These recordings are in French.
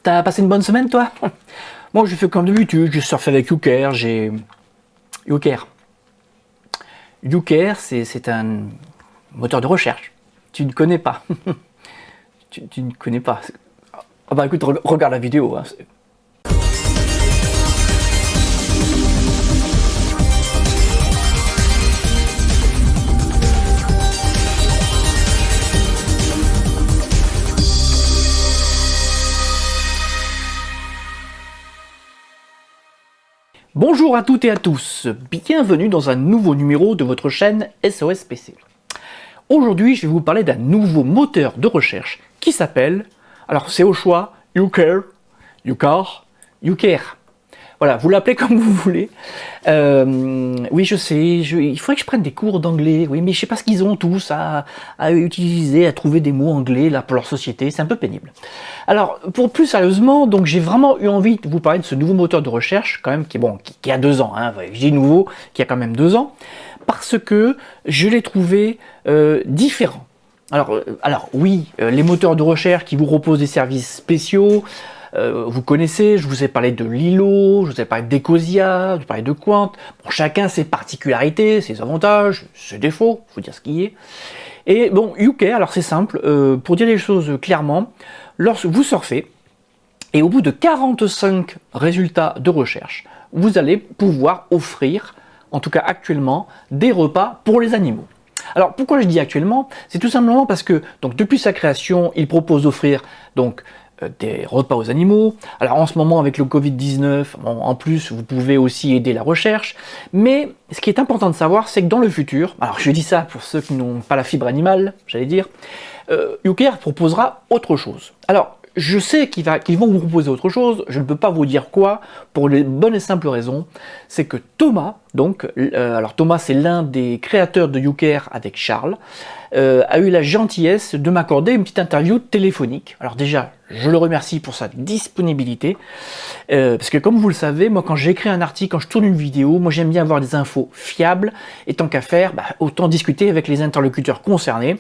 T'as passé une bonne semaine, toi? Moi, je fais comme d'habitude, je surfe avec YouCare, j'ai... YouCare. YouCare, c'est un moteur de recherche. Tu ne connais pas. tu ne connais pas. Ah bah écoute, regarde la vidéo. Hein. Bonjour à toutes et à tous, bienvenue dans un nouveau numéro de votre chaîne SOS PC. Aujourd'hui, je vais vous parler d'un nouveau moteur de recherche qui s'appelle, alors c'est au choix, YouCare. Voilà, vous l'appelez comme vous voulez. Oui, je sais, il faudrait que je prenne des cours d'anglais, oui, mais je sais pas ce qu'ils ont tous à utiliser, à trouver des mots anglais là pour leur société, c'est un peu pénible. Alors, pour plus sérieusement, donc j'ai vraiment eu envie de vous parler de ce nouveau moteur de recherche, quand même, qui a 2 ans, hein, je dis nouveau, qui a quand même 2 ans, parce que je l'ai trouvé différent. Alors oui, les moteurs de recherche qui vous proposent des services spéciaux, vous connaissez, je vous ai parlé de Lilo, je vous ai parlé d'Ecosia, je vous ai parlé de Quant. Bon, chacun ses particularités, ses avantages, ses défauts, il faut dire ce qui est. Et bon, YouCare, alors c'est simple, pour dire les choses clairement, lorsque vous surfez, et au bout de 45 résultats de recherche, vous allez pouvoir offrir, en tout cas actuellement, des repas pour les animaux. Alors pourquoi je dis actuellement? C'est tout simplement parce que donc, depuis sa création, il propose d'offrir donc des repas aux animaux. Alors en ce moment avec le Covid-19, en plus vous pouvez aussi aider la recherche, mais ce qui est important de savoir, c'est que dans le futur, alors je dis ça pour ceux qui n'ont pas la fibre animale, j'allais dire, YouCare proposera autre chose. Alors je sais qu'ils vont vous proposer autre chose, je ne peux pas vous dire quoi, pour les bonnes et simples raisons, c'est que Thomas, donc, alors Thomas c'est l'un des créateurs de YouCare avec Charles, a eu la gentillesse de m'accorder une petite interview téléphonique. Alors déjà, je le remercie pour sa disponibilité, parce que comme vous le savez, moi quand j'écris un article, quand je tourne une vidéo, moi j'aime bien avoir des infos fiables, et tant qu'à faire, autant discuter avec les interlocuteurs concernés.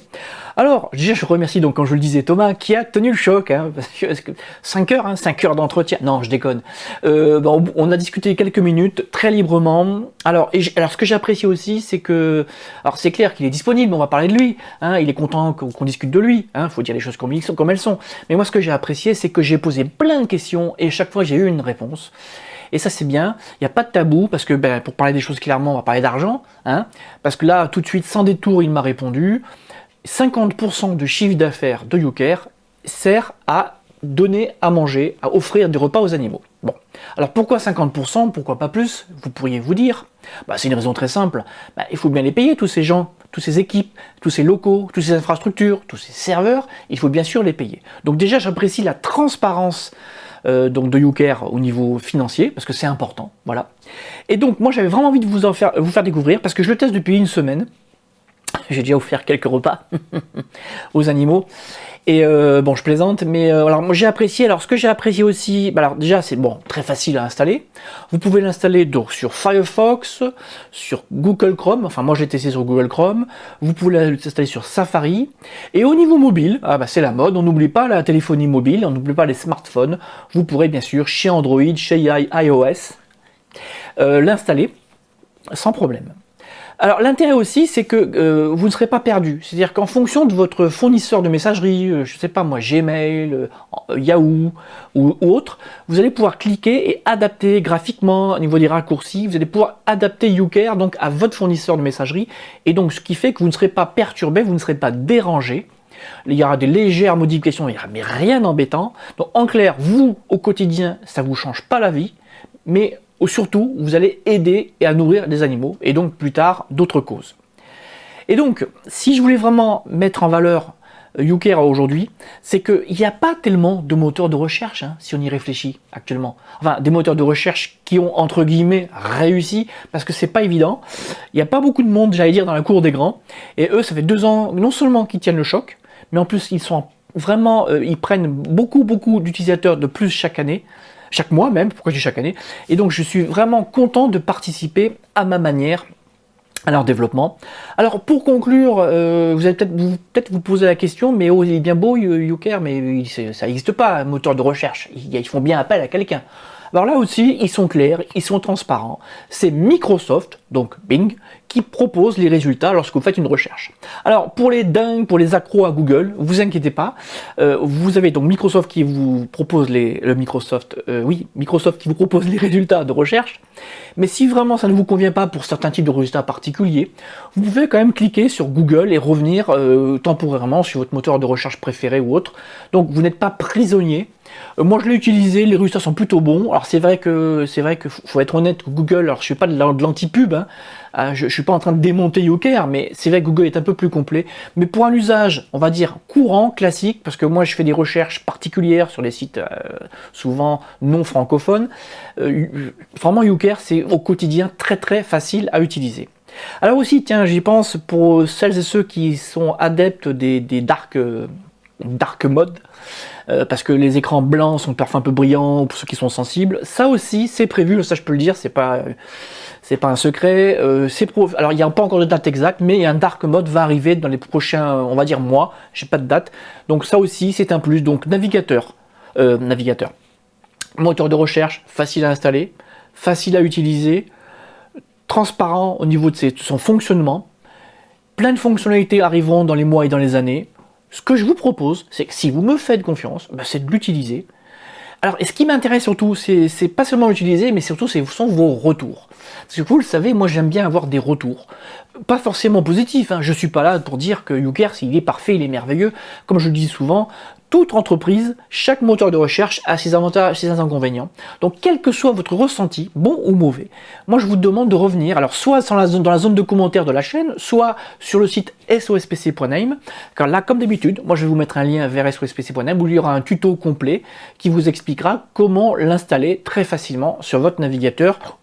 Alors, déjà je remercie donc, comme je le disais, Thomas, qui a tenu le choc, hein, parce que 5 heures, hein, 5 heures d'entretien, non je déconne, on a discuté quelques minutes, très librement. Alors ce que j'apprécie aussi, c'est que, alors c'est clair qu'il est disponible, on va parler de lui, hein, il est content qu'on discute de lui, hein, faut dire les choses comme elles sont, mais moi ce que j'ai apprécié, c'est que j'ai posé plein de questions, et chaque fois j'ai eu une réponse. Et ça c'est bien, il n'y a pas de tabou, parce que pour parler des choses clairement, on va parler d'argent, hein, parce que là, tout de suite, sans détour, il m'a répondu, 50% du chiffre d'affaires de YouCare sert à donner à manger, à offrir des repas aux animaux. Bon, alors pourquoi 50%, pourquoi pas plus? Vous pourriez vous dire, c'est une raison très simple, il faut bien les payer tous ces gens, toutes ces équipes, tous ces locaux, toutes ces infrastructures, tous ces serveurs, il faut bien sûr les payer. Donc déjà j'apprécie la transparence donc de YouCare au niveau financier, parce que c'est important, voilà. Et donc moi j'avais vraiment envie de vous faire découvrir, parce que je le teste depuis une semaine, j'ai déjà offert quelques repas aux animaux. Et bon, je plaisante, mais alors moi j'ai apprécié. Alors ce que j'ai apprécié aussi, alors déjà c'est bon, très facile à installer. Vous pouvez l'installer donc sur Firefox, sur Google Chrome. Enfin moi j'ai testé sur Google Chrome. Vous pouvez l'installer sur Safari. Et au niveau mobile, c'est la mode. On n'oublie pas la téléphonie mobile, on n'oublie pas les smartphones. Vous pourrez bien sûr chez Android, chez iOS l'installer sans problème. Alors l'intérêt aussi, c'est que vous ne serez pas perdu. C'est-à-dire qu'en fonction de votre fournisseur de messagerie, je sais pas moi, Gmail, Yahoo ou autre, vous allez pouvoir cliquer et adapter graphiquement au niveau des raccourcis. Vous allez pouvoir adapter YouCare donc à votre fournisseur de messagerie, et donc ce qui fait que vous ne serez pas perturbé, vous ne serez pas dérangé. Il y aura des légères modifications, mais rien d'embêtant. Donc en clair, vous au quotidien, ça vous change pas la vie, mais surtout, vous allez aider et à nourrir des animaux, et donc plus tard, d'autres causes. Et donc, si je voulais vraiment mettre en valeur YouCare aujourd'hui, c'est qu'il n'y a pas tellement de moteurs de recherche, hein, si on y réfléchit actuellement. Enfin, des moteurs de recherche qui ont, entre guillemets, réussi, parce que c'est pas évident. Il n'y a pas beaucoup de monde, j'allais dire, dans la cour des grands, et eux, ça fait 2 ans, non seulement qu'ils tiennent le choc, mais en plus, ils sont vraiment, ils prennent beaucoup d'utilisateurs de plus chaque année, chaque mois même, pourquoi je dis chaque année, et donc je suis vraiment content de participer à ma manière Alors développement. Alors pour conclure, vous allez peut-être vous poser la question, mais oh, il est bien beau YouCare, mais ça n'existe pas, un moteur de recherche. Ils font bien appel à quelqu'un. Alors là aussi, ils sont clairs, ils sont transparents. C'est Microsoft, donc Bing, qui propose les résultats lorsque vous faites une recherche. Alors pour les dingues, pour les accros à Google, vous inquiétez pas. Vous avez donc Microsoft qui vous propose Microsoft qui vous propose les résultats de recherche. Mais si vraiment ça ne vous convient pas pour certains types de résultats particuliers, vous pouvez quand même cliquer sur Google et revenir temporairement sur votre moteur de recherche préféré ou autre. Donc vous n'êtes pas prisonnier. Moi je l'ai utilisé, les résultats sont plutôt bons. Alors c'est vrai que faut être honnête, Google, alors je suis pas de l'anti-pub, hein. Je suis pas en train de démonter YouCare, mais c'est vrai que Google est un peu plus complet. Mais pour un usage, on va dire courant, classique, parce que moi je fais des recherches particulières sur des sites souvent non francophones, vraiment YouCare c'est au quotidien très très facile à utiliser. Alors aussi, tiens, j'y pense pour celles et ceux qui sont adeptes des dark mode, parce que les écrans blancs sont parfois un peu brillants pour ceux qui sont sensibles. Ça aussi, c'est prévu, ça je peux le dire, c'est pas un secret. Alors il n'y a pas encore de date exacte, mais un dark mode va arriver dans les prochains, on va dire mois. J'ai pas de date, donc ça aussi c'est un plus. Donc navigateur, moteur de recherche, facile à installer, facile à utiliser, transparent au niveau de son fonctionnement. Plein de fonctionnalités arriveront dans les mois et dans les années. Ce que je vous propose, c'est que si vous me faites confiance, c'est de l'utiliser. Alors, et ce qui m'intéresse surtout, c'est pas seulement l'utiliser, mais surtout, ce sont vos retours. Parce que vous le savez, moi j'aime bien avoir des retours. Pas forcément positifs, hein. Je suis pas là pour dire que YouCare, il est parfait, il est merveilleux. Comme je le dis souvent, toute entreprise, chaque moteur de recherche a ses avantages, ses inconvénients. Donc, quel que soit votre ressenti, bon ou mauvais, moi je vous demande de revenir, alors soit dans la zone de commentaires de la chaîne, soit sur le site sospc.name, car là, comme d'habitude, moi je vais vous mettre un lien vers sospc.name où il y aura un tuto complet qui vous expliquera comment l'installer très facilement sur votre navigateur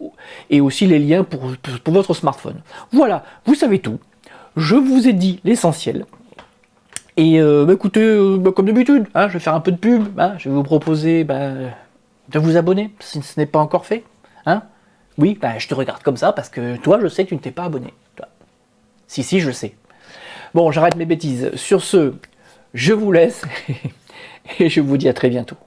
et aussi les liens pour votre smartphone. Voilà, vous savez tout. Je vous ai dit l'essentiel. Et écoutez, comme d'habitude, hein, je vais faire un peu de pub, hein, je vais vous proposer de vous abonner si ce n'est pas encore fait. Hein. Oui, je te regarde comme ça parce que toi, je sais que tu ne t'es pas abonné. Toi. Si, je sais. Bon, j'arrête mes bêtises. Sur ce, je vous laisse et je vous dis à très bientôt.